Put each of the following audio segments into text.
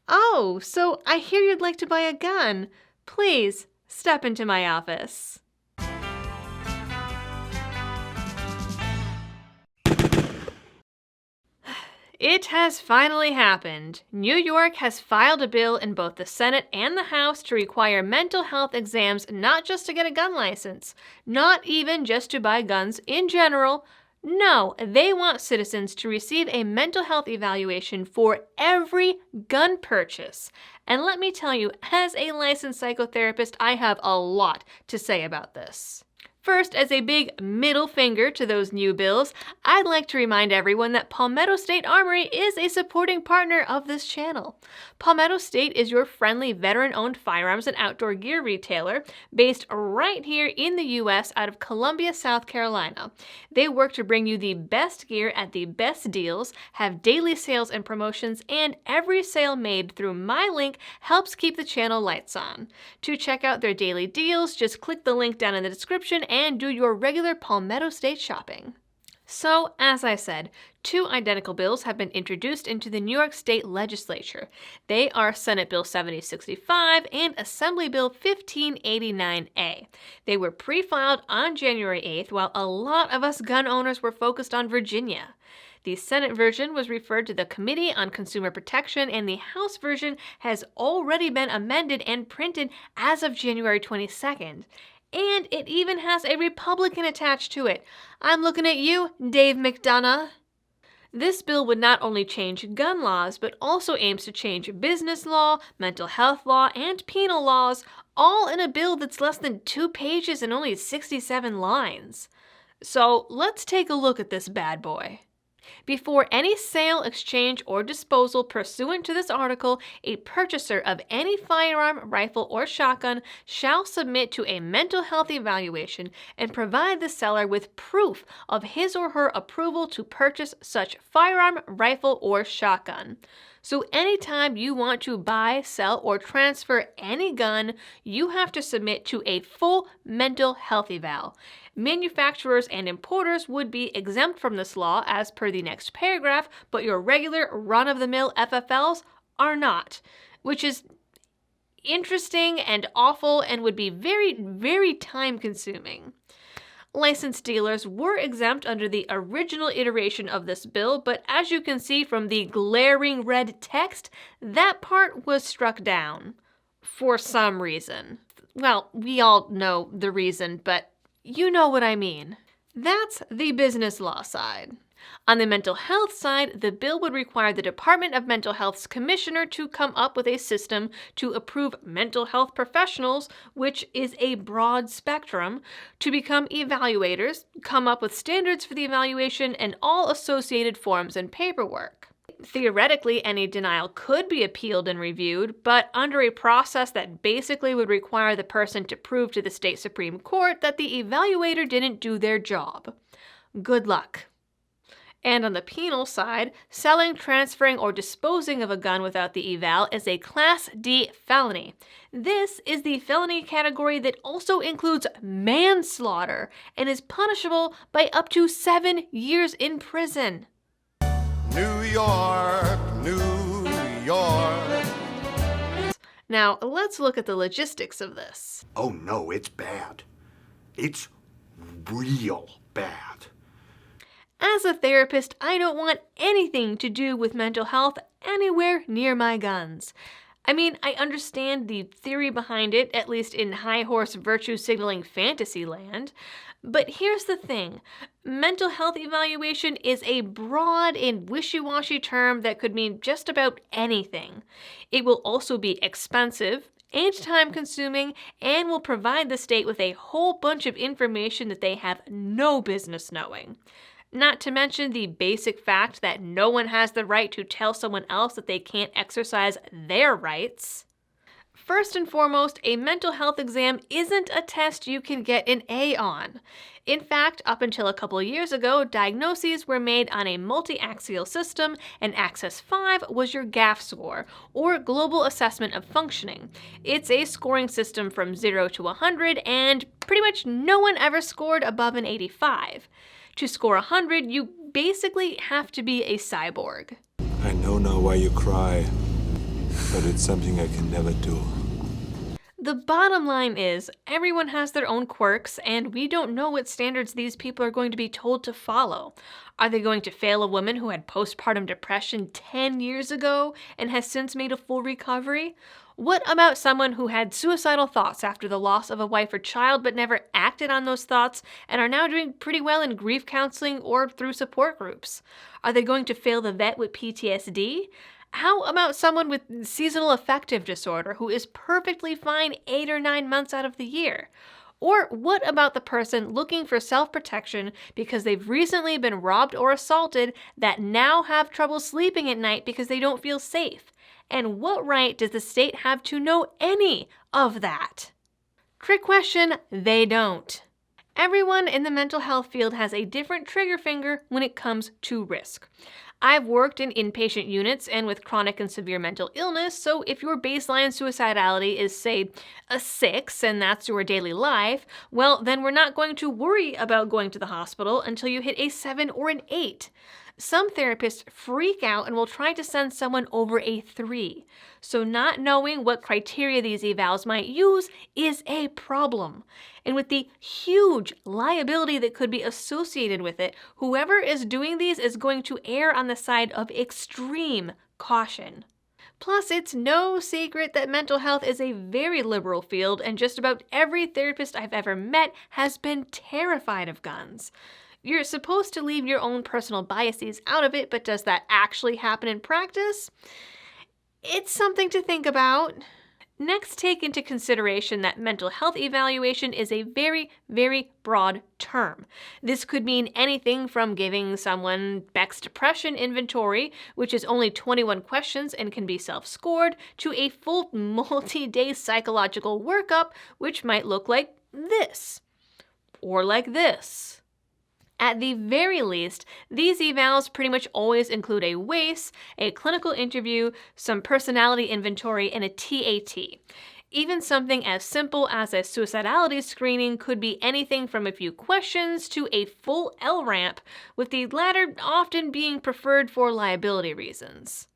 Oh, so I hear you'd like to buy a gun. Please, step into my office. It has finally happened. New York has filed a bill in both the Senate and the House to require mental health exams not just to get a gun license, not even just to buy guns in general. No, they want citizens to receive a mental health evaluation for every gun purchase. And let me tell you, as a licensed psychotherapist, I have a lot to say about this. First, as a big middle finger to those new bills, I'd like to remind everyone that Palmetto State Armory is a supporting partner of this channel. Palmetto State is your friendly veteran-owned firearms and outdoor gear retailer based right here in the U.S. out of Columbia, South Carolina. They work to bring you the best gear at the best deals, have daily sales and promotions, and every sale made through my link helps keep the channel lights on. To check out their daily deals, just click the link down in the description and do your regular Palmetto State shopping. So, as I said, two identical bills have been introduced into the New York State Legislature. They are Senate Bill 7065 and Assembly Bill 1589A. They were pre-filed on January 8th, while a lot of us gun owners were focused on Virginia. The Senate version was referred to the Committee on Consumer Protection, and the House version has already been amended and printed as of January 22nd. And it even has a Republican attached to it. I'm looking at you, Dave McDonough. This bill would not only change gun laws, but also aims to change business law, mental health law, and penal laws, all in a bill that's less than 2 pages and only 67 lines. So let's take a look at this bad boy. Before any sale, exchange, or disposal pursuant to this article, a purchaser of any firearm, rifle, or shotgun shall submit to a mental health evaluation and provide the seller with proof of his or her approval to purchase such firearm, rifle, or shotgun. So anytime you want to buy, sell, or transfer any gun, you have to submit to a full mental health eval. Manufacturers and importers would be exempt from this law as per the next paragraph, but your regular run-of-the-mill FFLs are not, which is interesting and awful and would be very, very time-consuming. Licensed dealers were exempt under the original iteration of this bill, but as you can see from the glaring red text, that part was struck down. For some reason. Well, we all know the reason, but you know what I mean. That's the business law side. On the mental health side, the bill would require the Department of Mental Health's commissioner to come up with a system to approve mental health professionals, which is a broad spectrum, to become evaluators, come up with standards for the evaluation, and all associated forms and paperwork. Theoretically, any denial could be appealed and reviewed, but under a process that basically would require the person to prove to the state Supreme Court that the evaluator didn't do their job. Good luck. And on the penal side, selling, transferring, or disposing of a gun without the eval is a Class D felony. This is the felony category that also includes manslaughter and is punishable by up to 7 years in prison. New York, New York. Now, let's look at the logistics of this. Oh no, it's bad. It's real bad. As a therapist, I don't want anything to do with mental health anywhere near my guns. I mean, I understand the theory behind it, at least in high horse virtue signaling fantasy land. But here's the thing. Mental health evaluation is a broad and wishy-washy term that could mean just about anything. It will also be expensive and time-consuming and will provide the state with a whole bunch of information that they have no business knowing. Not to mention the basic fact that no one has the right to tell someone else that they can't exercise their rights. First and foremost, a mental health exam isn't a test you can get an A on. In fact, up until a couple years ago, diagnoses were made on a multi-axial system, and Access 5 was your GAF score, or Global Assessment of Functioning. It's a scoring system from 0 to 100, and pretty much no one ever scored above an 85. To score 100, you basically have to be a cyborg. I know now why you cry. but it's something I can never do. The bottom line is, everyone has their own quirks, and we don't know what standards these people are going to be told to follow. Are they going to fail a woman who had postpartum depression 10 years ago and has since made a full recovery? What about someone who had suicidal thoughts after the loss of a wife or child but never acted on those thoughts and are now doing pretty well in grief counseling or through support groups? Are they going to fail the vet with PTSD? How about someone with seasonal affective disorder who is perfectly fine 8 or 9 months out of the year? Or what about the person looking for self-protection because they've recently been robbed or assaulted that now have trouble sleeping at night because they don't feel safe? And what right does the state have to know any of that? Trick question, they don't. Everyone in the mental health field has a different trigger finger when it comes to risk. I've worked in inpatient units and with chronic and severe mental illness, so if your baseline suicidality is, say, a 6 and that's your daily life, well, then we're not going to worry about going to the hospital until you hit a 7 or an 8. Some therapists freak out and will try to send someone over a 3. So not knowing what criteria these evals might use is a problem. And with the huge liability that could be associated with it, whoever is doing these is going to err on the side of extreme caution. Plus, it's no secret that mental health is a very liberal field, and just about every therapist I've ever met has been terrified of guns. You're supposed to leave your own personal biases out of it, but does that actually happen in practice? It's something to think about. Next, take into consideration that mental health evaluation is a very, very broad term. This could mean anything from giving someone Beck's depression inventory, which is only 21 questions and can be self-scored, to a full multi-day psychological workup, which might look like this, or like this. At the very least, these evals pretty much always include a WACE, a clinical interview, some personality inventory, and a TAT. Even something as simple as a suicidality screening could be anything from a few questions to a full LRAMP, with the latter often being preferred for liability reasons.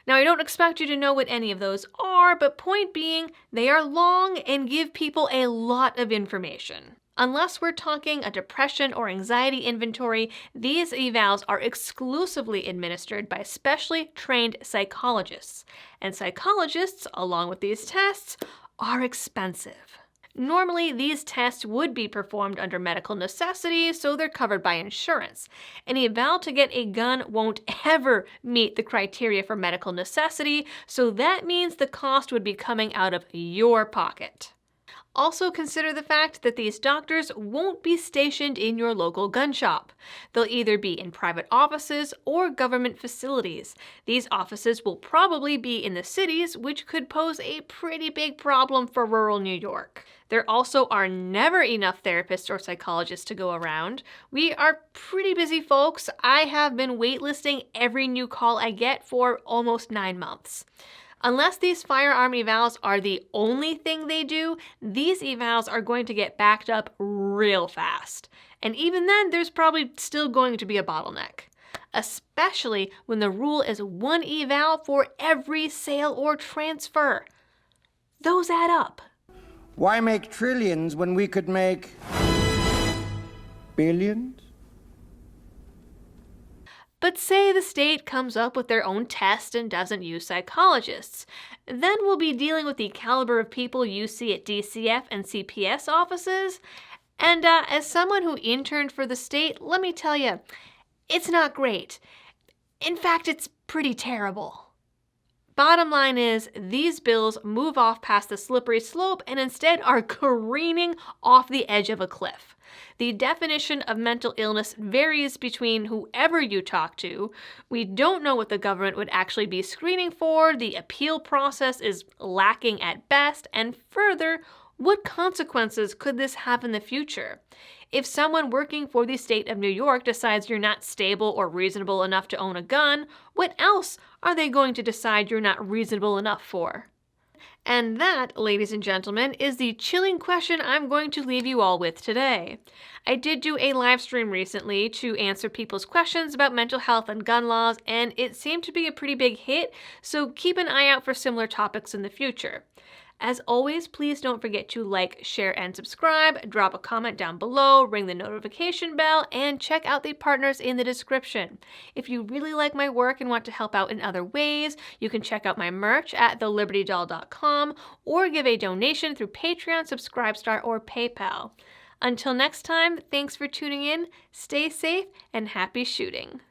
Now, I don't expect you to know what any of those are, but point being, they are long and give people a lot of information. Unless we're talking a depression or anxiety inventory, these evals are exclusively administered by specially trained psychologists. And psychologists, along with these tests, are expensive. Normally, these tests would be performed under medical necessity, so they're covered by insurance. An eval to get a gun won't ever meet the criteria for medical necessity, so that means the cost would be coming out of your pocket. Also consider the fact that these doctors won't be stationed in your local gun shop. They'll either be in private offices or government facilities. These offices will probably be in the cities, which could pose a pretty big problem for rural New York. There also are never enough therapists or psychologists to go around. We are pretty busy folks. I have been waitlisting every new call I get for almost 9 months. Unless these firearm evals are the only thing they do, these evals are going to get backed up real fast. And even then, there's probably still going to be a bottleneck. Especially when the rule is 1 eval for every sale or transfer. Those add up. Why make trillions when we could make billions? But say the state comes up with their own test and doesn't use psychologists. Then we'll be dealing with the caliber of people you see at DCF and CPS offices. And as someone who interned for the state, let me tell you, it's not great. In fact, it's pretty terrible. Bottom line is, these bills move off past the slippery slope and instead are careening off the edge of a cliff. The definition of mental illness varies between whoever you talk to. We don't know what the government would actually be screening for, the appeal process is lacking at best, and further, what consequences could this have in the future? If someone working for the state of New York decides you're not stable or reasonable enough to own a gun, what else are they going to decide you're not reasonable enough for? And that, ladies and gentlemen, is the chilling question I'm going to leave you all with today. I did do a live stream recently to answer people's questions about mental health and gun laws, and it seemed to be a pretty big hit, so keep an eye out for similar topics in the future. As always, please don't forget to like, share, and subscribe, drop a comment down below, ring the notification bell, and check out the partners in the description. If you really like my work and want to help out in other ways, you can check out my merch at thelibertydoll.com or give a donation through Patreon, Subscribestar, or PayPal. Until next time, thanks for tuning in, stay safe, and happy shooting.